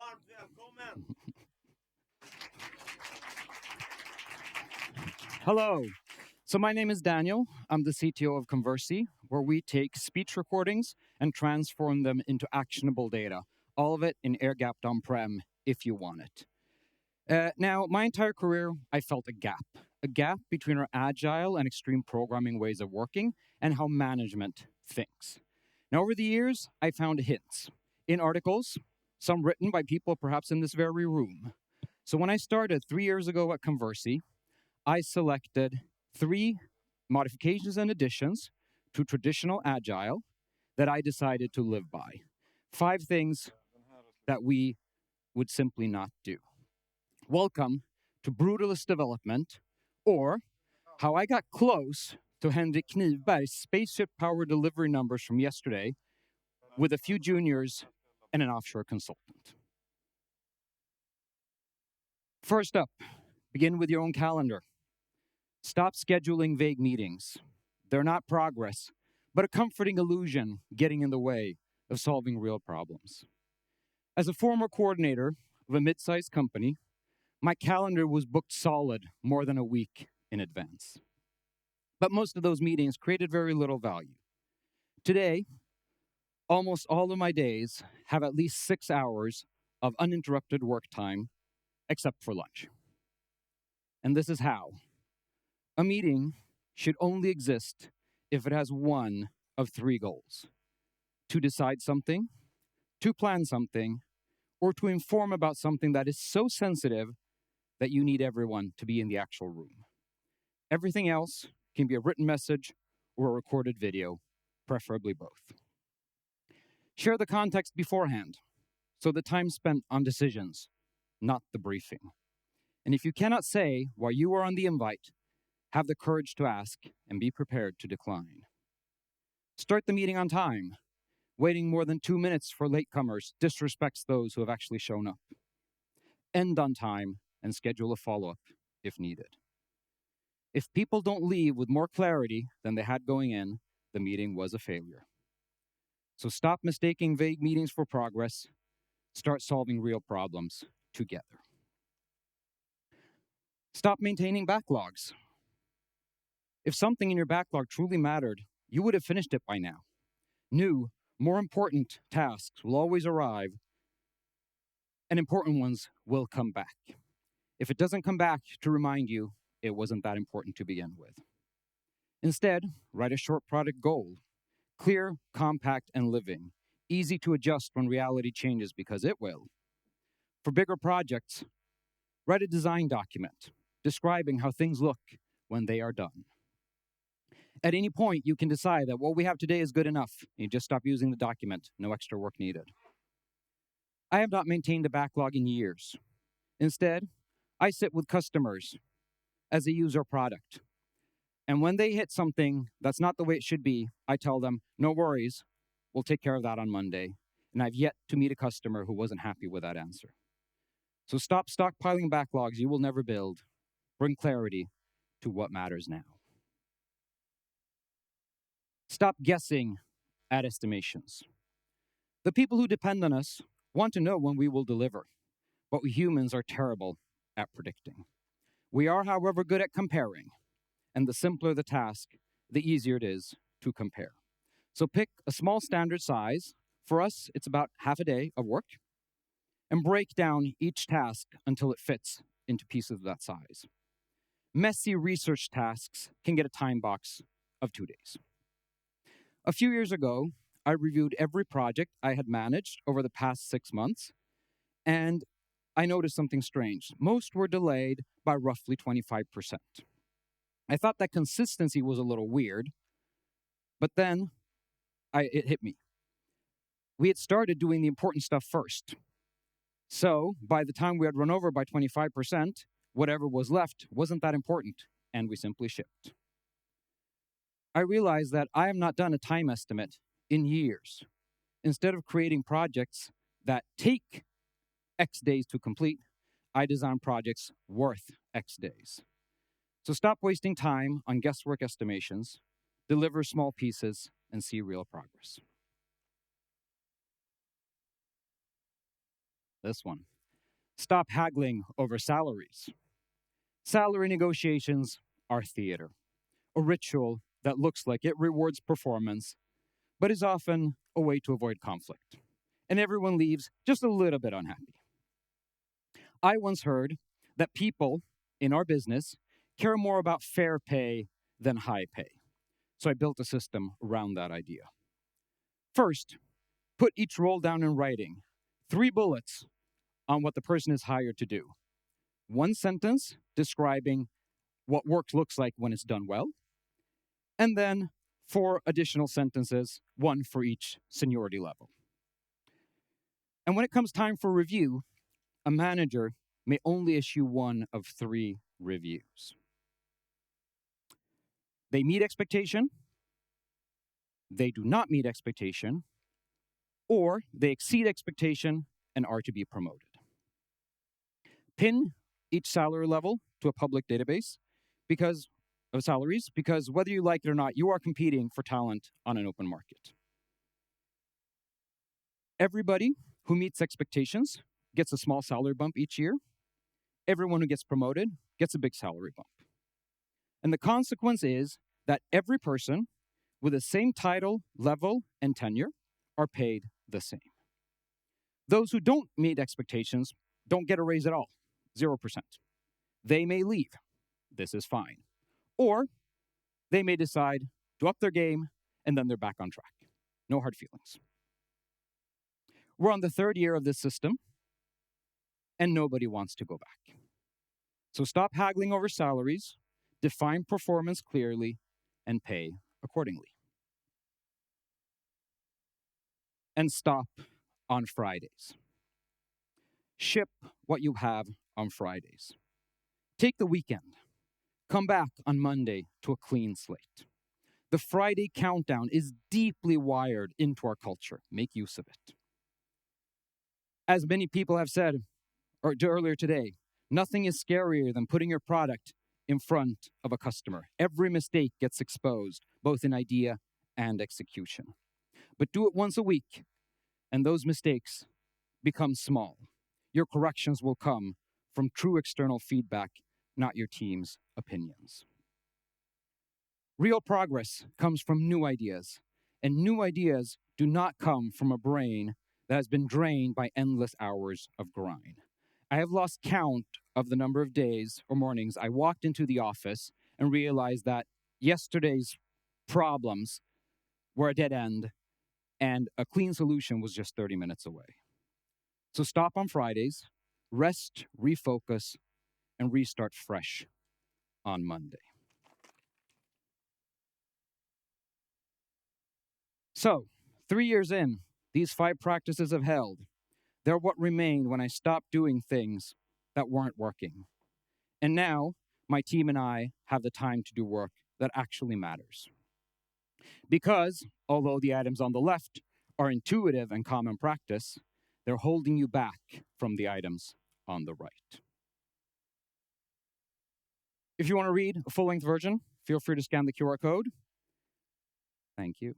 varmt välkommen! Hello. So my name is Daniel. I'm the CTO of Conversi, where we take speech recordings and transform them into actionable data. All of it in air-gapped on-prem if you want it. Now, my entire career, I felt a gap between our agile and extreme programming ways of working and how management thinks. Now, over the years, I found hints in articles, some written by people perhaps in this very room. So when I started 3 years ago at Conversi, I selected 3 modifications and additions to traditional agile that I decided to live by. 5 things that we would simply not do. Welcome to Brutalist development, or how I got close to Henrik Knivberg's spaceship power delivery numbers from yesterday with a few juniors and an offshore consultant. First up, begin with your own calendar. Stop scheduling vague meetings. They're not progress, but a comforting illusion getting in the way of solving real problems. As a former coordinator of a mid-sized company, my calendar was booked solid more than a week in advance. But most of those meetings created very little value. Today, almost all of my days have at least 6 hours of uninterrupted work time, except for lunch. And this is how. A meeting should only exist if it has one of 3 goals: to decide something, to plan something, or to inform about something that is so sensitive that you need everyone to be in the actual room. Everything else can be a written message or a recorded video, preferably both. Share the context beforehand, so the time spent on decisions, not the briefing. And if you cannot say why you are on the invite, have the courage to ask and be prepared to decline. Start the meeting on time. Waiting more than 2 minutes for latecomers disrespects those who have actually shown up. End on time and schedule a follow-up if needed. If people don't leave with more clarity than they had going in, the meeting was a failure. So stop mistaking vague meetings for progress. Start solving real problems together. Stop maintaining backlogs. If something in your backlog truly mattered, you would have finished it by now. New, more important tasks will always arrive, and important ones will come back. If it doesn't come back to remind you, it wasn't that important to begin with. Instead, write a short product goal. Clear, compact, and living. Easy to adjust when reality changes, because it will. For bigger projects, write a design document describing how things look when they are done. At any point, you can decide that what we have today is good enough. You just stop using the document. No extra work needed. I have not maintained a backlog in years. Instead, I sit with customers as they use our product. And when they hit something that's not the way it should be, I tell them, no worries, we'll take care of that on Monday. And I've yet to meet a customer who wasn't happy with that answer. So stop stockpiling backlogs you will never build. Bring clarity to what matters now. Stop guessing at estimations. The people who depend on us want to know when we will deliver, but we humans are terrible at predicting. We are, however, good at comparing, and the simpler the task, the easier it is to compare. So pick a small standard size. For us, it's about half a day of work, and break down each task until it fits into pieces of that size. Messy research tasks can get a time box of 2 days. A few years ago, I reviewed every project I had managed over the past 6 months, and I noticed something strange. Most were delayed by roughly 25%. I thought that consistency was a little weird, but then it hit me. We had started doing the important stuff first. So by the time we had run over by 25%, whatever was left wasn't that important, and we simply shipped. I realized that I have not done a time estimate in years. Instead of creating projects that take X days to complete, I design projects worth X days. So stop wasting time on guesswork estimations, deliver small pieces, and see real progress. This one. Stop haggling over salaries. Salary negotiations are theater, a ritual that looks like it rewards performance, but is often a way to avoid conflict. And everyone leaves just a little bit unhappy. I once heard that people in our business care more about fair pay than high pay. So I built a system around that idea. First, put each role down in writing. 3 bullets on what the person is hired to do. 1 sentence describing what work looks like when it's done well. And then 4 additional sentences, 1 for each seniority level. And when it comes time for review, a manager may only issue 1 of 3 reviews. They meet expectation, they do not meet expectation, or they exceed expectation and are to be promoted. Pin each salary level to a public database because of salaries, because whether you like it or not, you are competing for talent on an open market. Everybody who meets expectations gets a small salary bump each year. Everyone who gets promoted gets a big salary bump. And the consequence is that every person with the same title, level, and tenure are paid the same. Those who don't meet expectations don't get a raise at all, 0%. They may leave. This is fine. Or they may decide to up their game and then they're back on track. No hard feelings. We're on the 3rd year of this system and nobody wants to go back. So stop haggling over salaries, define performance clearly, and pay accordingly. And stop on Fridays. Ship what you have on Fridays. Take the weekend. Come back on Monday to a clean slate. The Friday countdown is deeply wired into our culture. Make use of it. As many people have said earlier today, nothing is scarier than putting your product in front of a customer. Every mistake gets exposed, both in idea and execution. But do it once a week, and those mistakes become small. Your corrections will come from true external feedback, not your team's opinions. Real progress comes from new ideas, and new ideas do not come from a brain that has been drained by endless hours of grind. I have lost count of the number of days or mornings I walked into the office and realized that yesterday's problems were a dead end and a clean solution was just 30 minutes away. So stop on Fridays, rest, refocus, and restart fresh on Monday. So, 3 years in, these 5 practices have held. They're what remained when I stopped doing things that weren't working. And now, my team and I have the time to do work that actually matters. Because, although the items on the left are intuitive and common practice, they're holding you back from the items on the right. If you want to read a full-length version, feel free to scan the QR code. Thank you.